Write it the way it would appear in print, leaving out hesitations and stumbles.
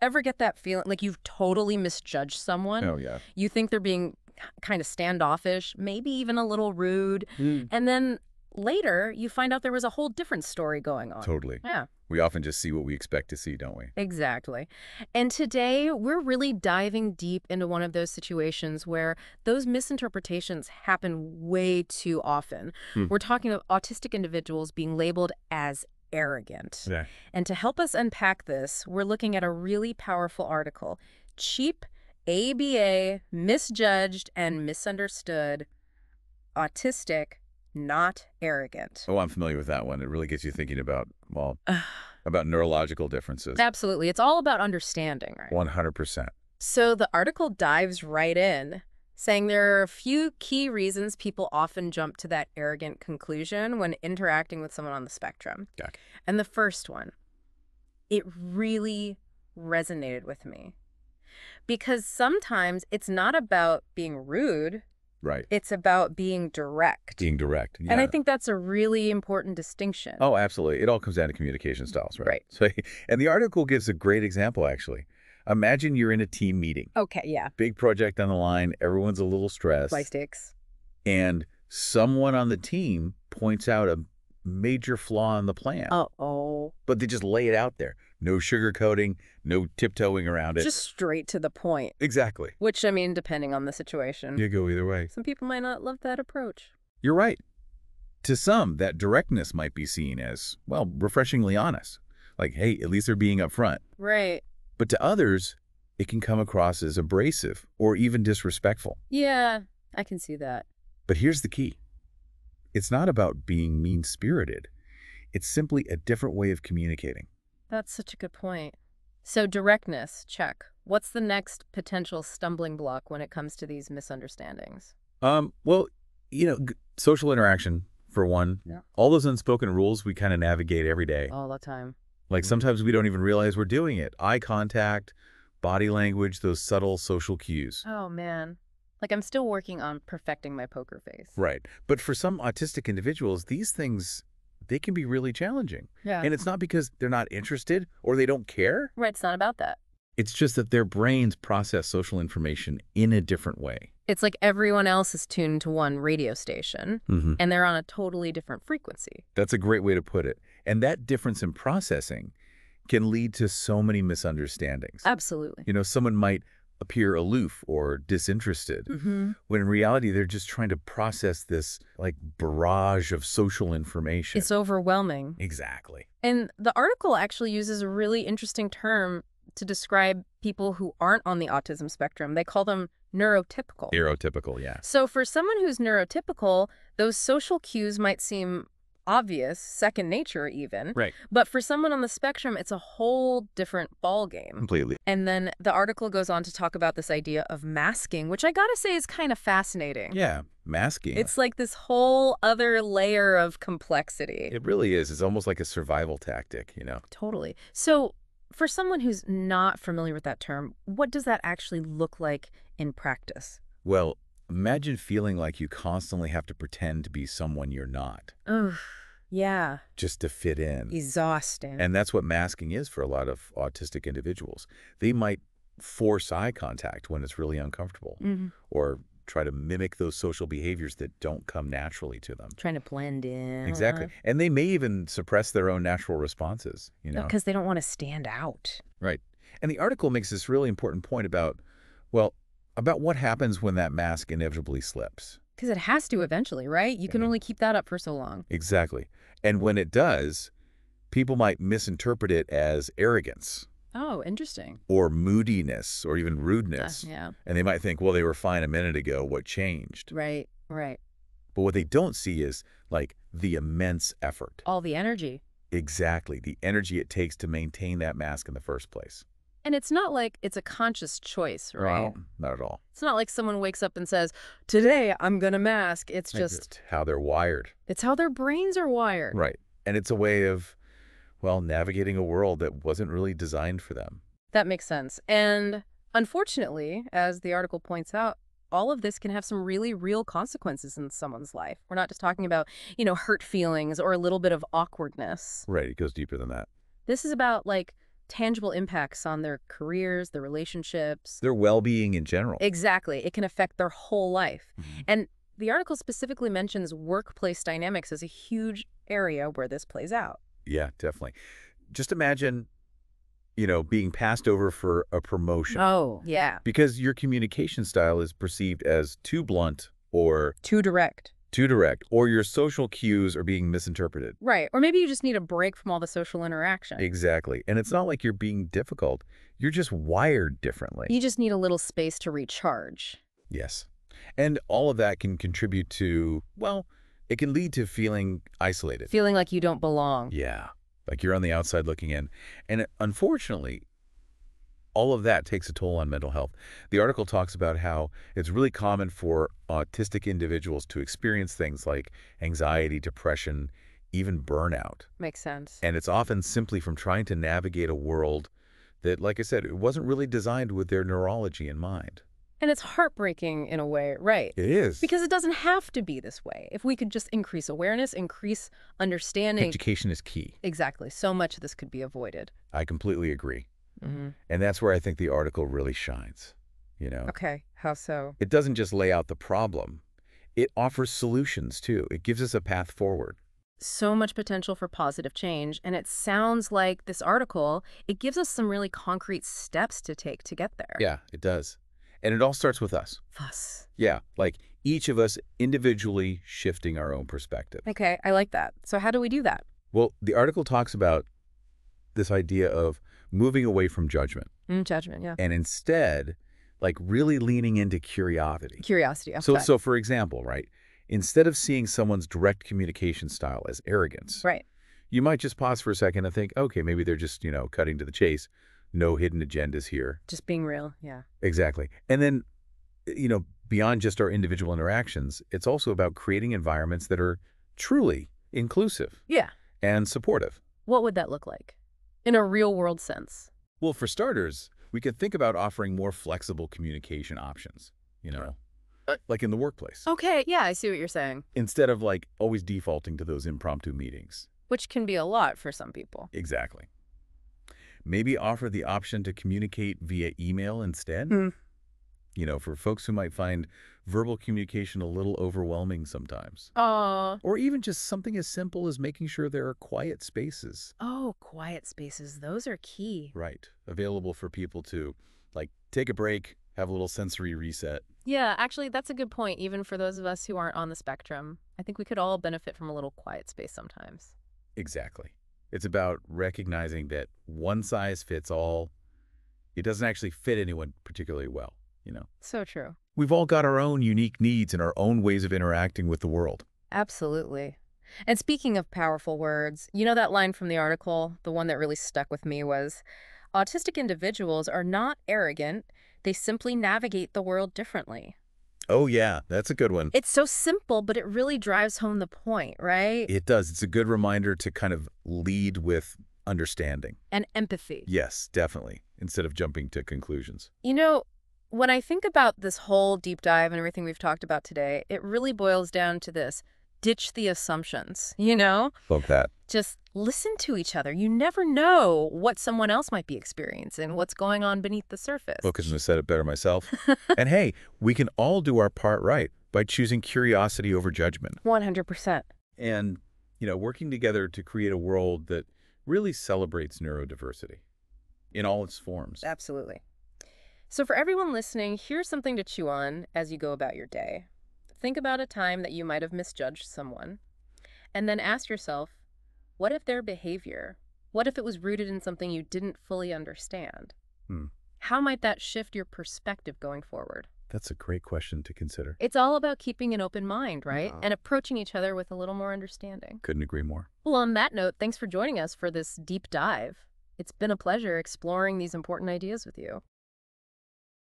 ever get that feeling like you've totally misjudged someone? Oh, yeah. You think they're being kind of standoffish, maybe even a little rude, and then later you find out there was a whole different story going on. Totally. Yeah. We often just see what we expect to see, don't we? Exactly. And today, we're really diving deep into one of those situations where those misinterpretations happen way too often. We're talking about autistic individuals being labeled as arrogant. Yeah. And to help us unpack this, we're looking at a really powerful article, Cheap, ABA, Misjudged and Misunderstood, Autistic, Not Arrogant. Oh, I'm familiar with that one. It really gets you thinking about, well, about neurological differences. Absolutely. It's all about understanding, right? 100%. So the article dives right in, saying there are a few key reasons people often jump to that arrogant conclusion when interacting with someone on the spectrum. Okay. And the first one, it really resonated with me. Because sometimes it's not about being rude, Right. it's about being direct. Being direct. Yeah. And I think that's a really important distinction. Oh, absolutely. It all comes down to communication styles, right? Right. So, and the article gives a great example, actually. Imagine you're in a team meeting. Okay, yeah. Big project on the line. Everyone's a little stressed. Fly stakes. And someone on the team points out a major flaw in the plan. Uh-oh. But they just lay it out there. No sugarcoating, no tiptoeing around it. Just straight to the point. Exactly. Which, I mean, depending on the situation. You go either way. Some people might not love that approach. You're right. To some, that directness might be seen as, well, refreshingly honest. Like, hey, at least they're being upfront. Right. But to others, it can come across as abrasive or even disrespectful. Yeah, I can see that. But here's the key. It's not about being mean-spirited. It's simply a different way of communicating. That's such a good point. So directness, check. What's the next potential stumbling block when it comes to these misunderstandings? Well, social interaction, for one. Yeah. All those unspoken rules we kind of navigate every day. All the time. Like sometimes we don't even realize we're doing it. Eye contact, body language, those subtle social cues. Oh, man. Like, I'm still working on perfecting my poker face. Right. But for some autistic individuals, these things, they can be really challenging. Yeah. And it's not because they're not interested or they don't care. Right, it's not about that. It's just that their brains process social information in a different way. It's like everyone else is tuned to one radio station, and they're on a totally different frequency. That's a great way to put it. And that difference in processing can lead to so many misunderstandings. Absolutely. Someone might appear aloof or disinterested, when in reality they're just trying to process this like barrage of social information. It's overwhelming. Exactly. And the article actually uses a really interesting term to describe people who aren't on the autism spectrum. They call them neurotypical. Neurotypical, yeah. So for someone who's neurotypical, those social cues might seem obvious, second nature even. Right. But for someone on the spectrum, it's a whole different ballgame. Completely. And then the article goes on to talk about this idea of masking, which I gotta say is kind of fascinating. Yeah, masking. It's like this whole other layer of complexity. It really is. It's almost like a survival tactic, Totally. So for someone who's not familiar with that term, what does that actually look like in practice? Well, imagine feeling like you constantly have to pretend to be someone you're not. Ugh, yeah. Just to fit in. Exhausting. And that's what masking is for a lot of autistic individuals. They might force eye contact when it's really uncomfortable, or try to mimic those social behaviors that don't come naturally to them. Trying to blend in. Exactly. And they may even suppress their own natural responses, Because they don't want to stand out. Right. And the article makes this really important point about what happens when that mask inevitably slips. Because it has to eventually, right? You can only keep that up for so long. Exactly. And when it does, people might misinterpret it as arrogance. Oh, interesting. Or moodiness, or even rudeness. Yeah. And they might think, well, they were fine a minute ago. What changed? Right, right. But what they don't see is, like, the immense effort. All the energy. Exactly. The energy it takes to maintain that mask in the first place. And it's not like it's a conscious choice, right? Well, not at all. It's not like someone wakes up and says, today I'm going to mask. It's just how they're wired. It's how their brains are wired. Right. And it's a way of, navigating a world that wasn't really designed for them. That makes sense. And unfortunately, as the article points out, all of this can have some really real consequences in someone's life. We're not just talking about, hurt feelings or a little bit of awkwardness. Right. It goes deeper than that. This is about, like, tangible impacts on their careers, their relationships. Their well-being in general. Exactly. It can affect their whole life. Mhm. And the article specifically mentions workplace dynamics as a huge area where this plays out. Yeah, definitely. Just imagine, being passed over for a promotion Oh, yeah. because your communication style is perceived as too blunt or Too direct. too direct, or your social cues are being misinterpreted. Right. Or maybe you just need a break from all the social interaction. Exactly. And it's not like you're being difficult. You're just wired differently. You just need a little space to recharge. Yes. And all of that can contribute to, well, it can lead to feeling isolated. Feeling like you don't belong. Yeah. Like you're on the outside looking in. And unfortunately, all of that takes a toll on mental health. The article talks about how it's really common for autistic individuals to experience things like anxiety, depression, even burnout. Makes sense. And it's often simply from trying to navigate a world that, like I said, it wasn't really designed with their neurology in mind. And it's heartbreaking in a way, right? It is. Because it doesn't have to be this way. If we could just increase awareness, increase understanding. Education is key. Exactly. So much of this could be avoided. I completely agree. Mm-hmm. And that's where I think the article really shines, Okay. How so? It doesn't just lay out the problem. It offers solutions, too. It gives us a path forward. So much potential for positive change. And it sounds like this article, it gives us some really concrete steps to take to get there. Yeah, it does. And it all starts with us. Us. Yeah, like each of us individually shifting our own perspective. Okay. I like that. So how do we do that? Well, the article talks about this idea of moving away from judgment Judgment. Yeah. and instead, like really leaning into curiosity. Curiosity. So for example, right, instead of seeing someone's direct communication style as arrogance, Right. you might just pause for a second and think, okay, maybe they're just, cutting to the chase. No hidden agendas here. Just being real. Yeah. Exactly. And then, beyond just our individual interactions, it's also about creating environments that are truly inclusive Yeah. and supportive. What would that look like in a real world sense? Well, for starters, we could think about offering more flexible communication options, like in the workplace, Okay. Yeah. I see what you're saying. instead of like always defaulting to those impromptu meetings. Which can be a lot for some people. Exactly. Maybe offer the option to communicate via email instead. For folks who might find verbal communication a little overwhelming sometimes. Oh. Or even just something as simple as making sure there are quiet spaces. Oh, quiet spaces. Those are key. Right. Available for people to, like, take a break, have a little sensory reset. Yeah, actually, that's a good point, even for those of us who aren't on the spectrum. I think we could all benefit from a little quiet space sometimes. Exactly. It's about recognizing that one size fits all. It doesn't actually fit anyone particularly well, So true. We've all got our own unique needs and our own ways of interacting with the world. Absolutely. And speaking of powerful words, you know that line from the article, the one that really stuck with me was, autistic individuals are not arrogant, they simply navigate the world differently. Oh, yeah, that's a good one. It's so simple, but it really drives home the point, right? It does. It's a good reminder to kind of lead with understanding. And empathy. Yes, definitely, instead of jumping to conclusions. When I think about this whole deep dive and everything we've talked about today, it really boils down to this. Ditch the assumptions, Love that. Just listen to each other. You never know what someone else might be experiencing, what's going on beneath the surface. Well, couldn't have said it better myself. And hey, we can all do our part right by choosing curiosity over judgment. 100%. And, working together to create a world that really celebrates neurodiversity in all its forms. Absolutely. So for everyone listening, here's something to chew on as you go about your day. Think about a time that you might have misjudged someone, and then ask yourself, what if their behavior, what if it was rooted in something you didn't fully understand? How might that shift your perspective going forward? That's a great question to consider. It's all about keeping an open mind, right? And approaching each other with a little more understanding. Couldn't agree more. Well, on that note, thanks for joining us for this deep dive. It's been a pleasure exploring these important ideas with you.